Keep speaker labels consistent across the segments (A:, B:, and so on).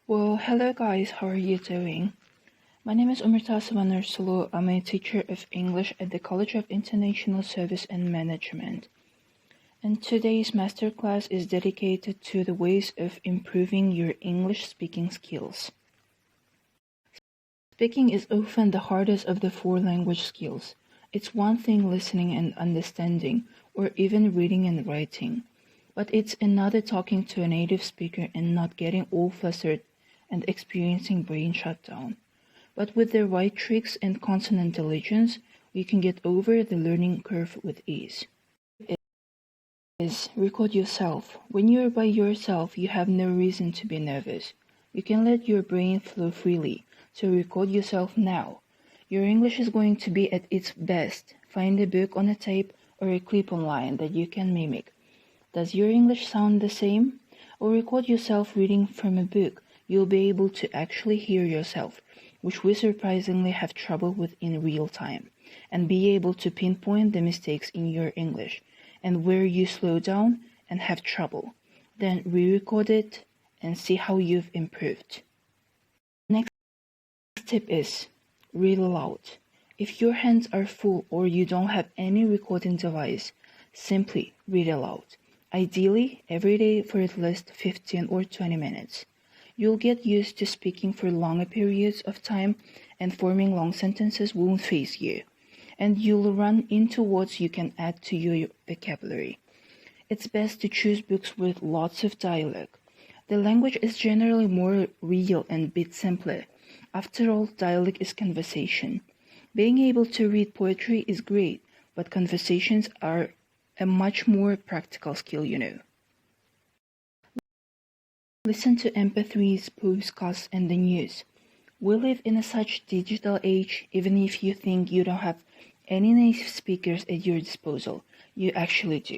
A: Well, hello guys, how are you doing? My name is Sulu. I'm a teacher of English at the College of International Service and Management. And today's master class is dedicated to the ways of improving your English speaking skills. Speaking is often the hardest of the four language skills. It's one thing listening and understanding, or even reading and writing. But it's another talking to a native speaker and not getting all flustered and experiencing brain shutdown. But with the right tricks and constant diligence, we can get over the learning curve with ease. Record yourself. When you're by yourself, you have no reason to be nervous. You can let your brain flow freely, so record yourself now. Your English is going to be at its best. Find a book on a tape or a clip online that you can mimic. Does your English sound the same? Or record yourself reading from a book. You'll be able to actually hear yourself, which we surprisingly have trouble with in real time, and be able to pinpoint the mistakes in your English and where you slow down and have trouble. Then re-record it and see how you've improved. Next tip is read aloud. If your hands are full or you don't have any recording device, simply read aloud. Ideally, every day for at least 15 or 20 minutes. You'll get used to speaking for longer periods of time, and forming long sentences won't faze you, and you'll run into words you can add to your vocabulary. It's best to choose books with lots of dialogue. The language is generally more real and a bit simpler. After all, dialogue is conversation. Being able to read poetry is great, but conversations are a much more practical skill, you know. Listen to MP3s, podcasts, and the news. We live in such digital age, even if you think you don't have any native speakers at your disposal, you actually do.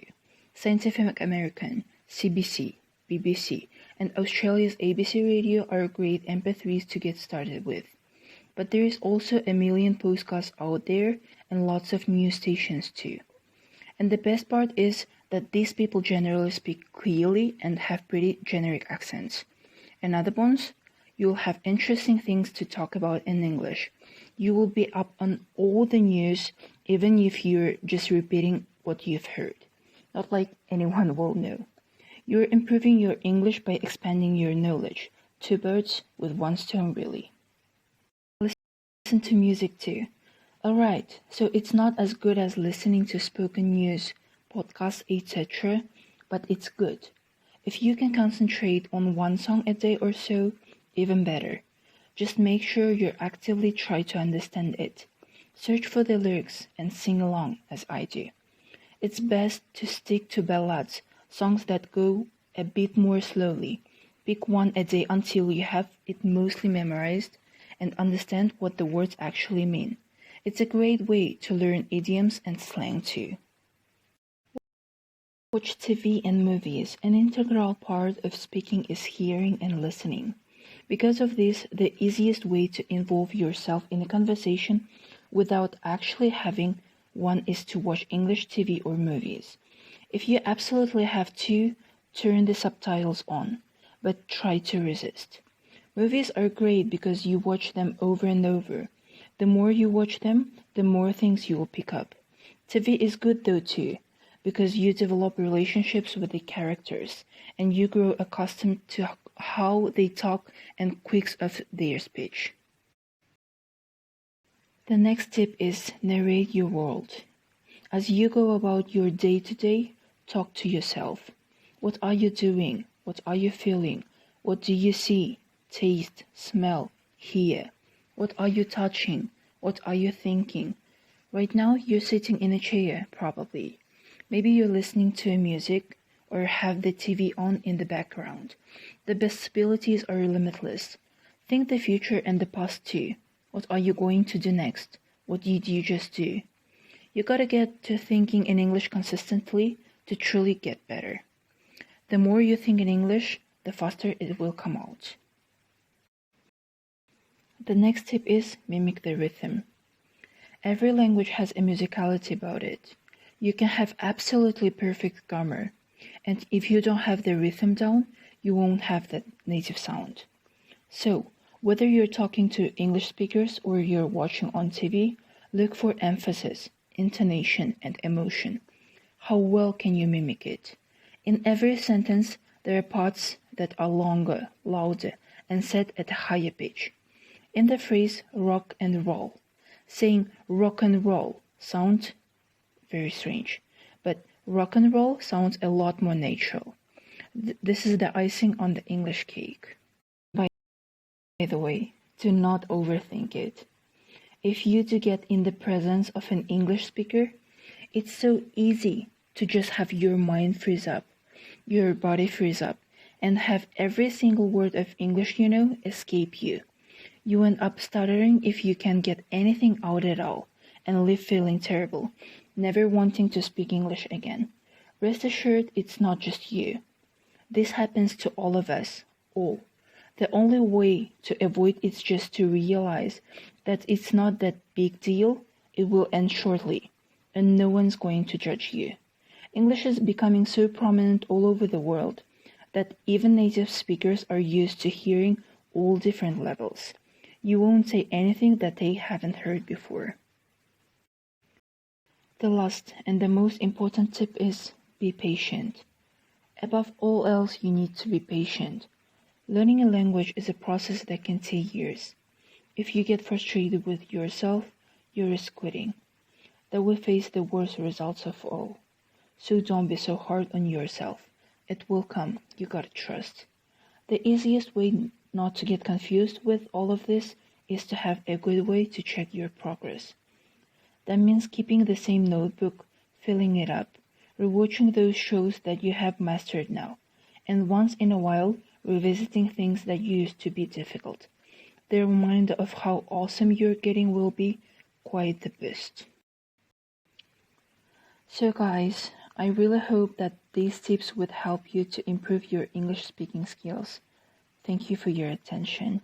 A: Scientific American, CBC, BBC, and Australia's ABC Radio are great MP3s to get started with. But there is also a million podcasts out there and lots of news stations too. And the best part is that these people generally speak clearly and have pretty generic accents. And other ones, you'll have interesting things to talk about in English. You will be up on all the news, even if you're just repeating what you've heard. Not like anyone will know. You're improving your English by expanding your knowledge. Two birds with one stone, really. Listen to music too. Alright, so it's not as good as listening to spoken news, podcasts, etc., but it's good. If you can concentrate on one song a day or so, even better. Just make sure you actively try to understand it. Search for the lyrics and sing along as I do. It's best to stick to ballads, songs that go a bit more slowly. Pick one a day until you have it mostly memorized and understand what the words actually mean. It's a great way to learn idioms and slang too. Watch TV and movies. An integral part of speaking is hearing and listening. Because of this, the easiest way to involve yourself in a conversation without actually having one is to watch English TV or movies. If you absolutely have to, turn the subtitles on, but try to resist. Movies are great because you watch them over and over. The more you watch them, the more things you will pick up. TV is good though too, because you develop relationships with the characters, and you grow accustomed to how they talk and quirks of their speech. The next tip is narrate your world. As you go about your day-to-day, talk to yourself. What are you doing? What are you feeling? What do you see, taste, smell, hear? What are you touching? What are you thinking? Right now, you're sitting in a chair, probably. Maybe you're listening to music or have the TV on in the background. The possibilities are limitless. Think the future and the past too. What are you going to do next? What did you just do? You gotta get to thinking in English consistently to truly get better. The more you think in English, the faster it will come out. The next tip is mimic the rhythm. Every language has a musicality about it. You can have absolutely perfect grammar, and if you don't have the rhythm down, you won't have that native sound. So, whether you're talking to English speakers or you're watching on TV, look for emphasis, intonation, and emotion. How well can you mimic it? In every sentence, there are parts that are longer, louder, and said at a higher pitch. In the phrase rock and roll, saying rock and roll sounds very strange, but rock and roll sounds a lot more natural. This is the icing on the English cake. By the way, do not overthink it. If you do get in the presence of an English speaker, it's so easy to just have your mind freeze up, your body freeze up, and have every single word of English you know escape you. You end up stuttering if you can't get anything out at all, and leave feeling terrible, never wanting to speak English again. Rest assured, it's not just you. This happens to all of us, all. The only way to avoid it is just to realize that it's not that big deal, it will end shortly, and no one's going to judge you. English is becoming so prominent all over the world that even native speakers are used to hearing all different levels. You won't say anything that they haven't heard before. The last and the most important tip is be patient. Above all else, you need to be patient. Learning a language is a process that can take years. If you get frustrated with yourself, you risk quitting. That will face the worst results of all. So don't be so hard on yourself. It will come, you gotta trust. The easiest way not to get confused with all of this is to have a good way to check your progress. That means keeping the same notebook, filling it up, rewatching those shows that you have mastered now, and once in a while revisiting things that used to be difficult. The reminder of how awesome you're getting will be quite the boost. So guys, I really hope that these tips would help you to improve your English speaking skills. Thank you for your attention.